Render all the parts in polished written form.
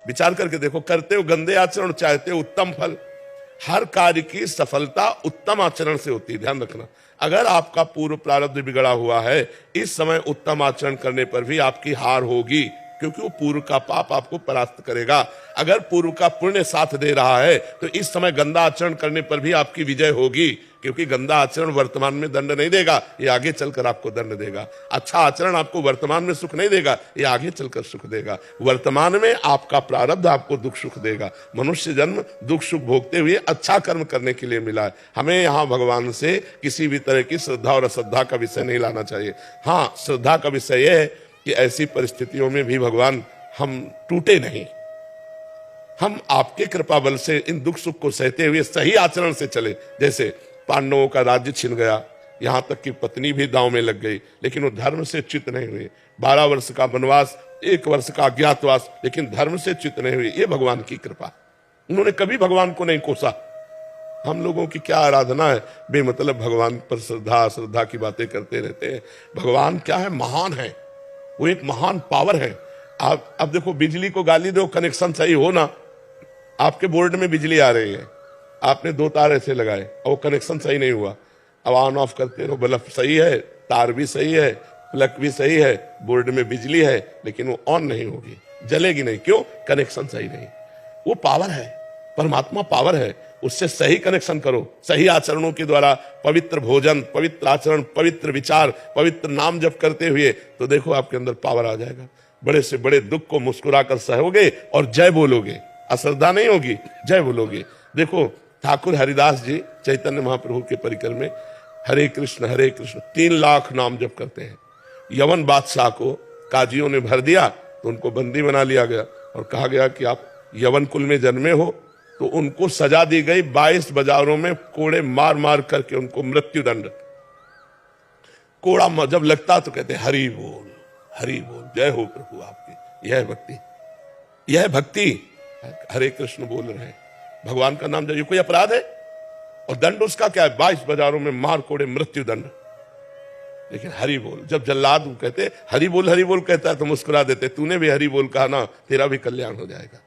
विचार करके देखो, करते हो गंदे आचरण, चाहते हो उत्तम फल। हर कार्य की सफलता उत्तम आचरण से होती है, ध्यान रखना। अगर आपका पूर्व प्रारब्ध बिगड़ा हुआ है, इस समय उत्तम आचरण करने पर भी आपकी हार होगी, क्योंकि वो पूर्व का पाप आपको परास्त करेगा। अगर पूर्व का पुण्य साथ दे रहा है तो इस समय गंदा आचरण करने पर भी आपकी विजय होगी, क्योंकि गंदा आचरण वर्तमान में दंड नहीं देगा, ये आगे चलकर आपको दंड देगा। अच्छा आचरण आपको वर्तमान में सुख नहीं देगा, ये आगे चलकर सुख देगा। वर्तमान में आपका प्रारब्ध आपको दुख सुख देगा। मनुष्य जन्म दुख सुख भोगते हुए अच्छा कर्म करने के लिए मिला है। हमें यहाँ भगवान से किसी भी तरह की श्रद्धा और अश्रद्धा का विषय नहीं लाना चाहिए। हाँ, श्रद्धा का विषय यह है कि ऐसी परिस्थितियों में भी भगवान हम टूटे नहीं, हम आपके कृपा बल से इन दुख सुख को सहते हुए सही आचरण से चले। जैसे पांडवों का राज्य छिन गया, यहां तक कि पत्नी भी दांव में लग गई, लेकिन वो धर्म से च्युत नहीं हुए। 12 वर्ष का वनवास, 1 वर्ष का अज्ञातवास, लेकिन धर्म से च्युत नहीं हुए। ये भगवान की कृपा, उन्होंने कभी भगवान को नहीं कोसा। हम लोगों की क्या आराधना है, बेमतलब भगवान पर श्रद्धा श्रद्धा की बातें करते रहते हैं। भगवान क्या है, महान है, वो एक महान पावर है। आप अब देखो, बिजली को गाली दो, कनेक्शन सही हो ना, आपके बोर्ड में बिजली आ रही है, आपने 2 तार ऐसे लगाए और वो कनेक्शन सही नहीं हुआ, अब ऑन ऑफ करते रहो, बल्ब सही है, तार भी सही है, प्लग भी सही है, बोर्ड में बिजली है, लेकिन वो ऑन नहीं होगी, जलेगी नहीं। क्यों? कनेक्शन सही नहीं। वो पावर है, परमात्मा पावर है, उससे सही कनेक्शन करो। सही आचरणों के द्वारा पवित्र भोजन, पवित्र आचरण, पवित्र विचार, पवित्र नाम जप करते हुए, तो देखो आपके अंदर पावर आ जाएगा। बड़े से बड़े दुख को मुस्कुराकर सहोगे और जय बोलोगे, अश्रद्धा नहीं होगी, जय बोलोगे। देखो ठाकुर हरिदास जी चैतन्य महाप्रभु के परिकर में हरे कृष्ण 3 लाख नाम जप करते हैं। यवन बादशाह को काजियों ने भर दिया तो उनको बंदी बना लिया गया और कहा गया कि आप यवन कुल में जन्मे हो, तो उनको सजा दी गई 22 बाजारों में कोड़े मार मार करके उनको मृत्यु दंड। कोड़ा जब लगता तो कहते हरि बोल, हरि बोल, जय हो प्रभु आपकी। यह भक्ति, यह भक्ति। हरे कृष्ण बोल रहे हैं, भगवान का नाम, जब ये कोई अपराध है और दंड उसका क्या है, 22 बाजारों में मार कोड़े मृत्यु दंड। लेकिन हरि बोल, जब जल्लाद कहते हरि बोल कहता है तो मुस्कुरा देते, तूने भी हरि बोल कहा ना, तेरा भी कल्याण हो जाएगा।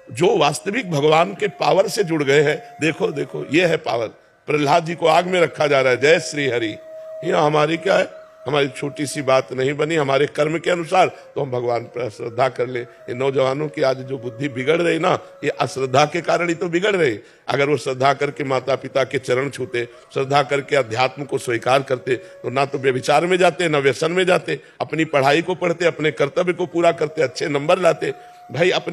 जो वास्तविक भगवान के पावर से जुड़ गए हैं, देखो देखो ये है पावर। प्रहलाद जी को आग में रखा जा रहा है, जय श्री हरि। ये हमारी क्या है, हमारी छोटी सी बात नहीं बनी, हमारे कर्म के अनुसार तो हम भगवान पर श्रद्धा कर ले। ये नौजवानों की आज जो बुद्धि बिगड़ रही ना, ये अश्रद्धा के कारण ही तो बिगड़ रही। अगर वो श्रद्धा करके माता पिता के चरण छूते, श्रद्धा करके अध्यात्म को स्वीकार करते, तो ना तो व्यभिचार में जाते, ना व्यसन में जाते, अपनी पढ़ाई को पढ़ते, अपने कर्तव्य को पूरा करते, अच्छे नंबर लाते। भाई अपने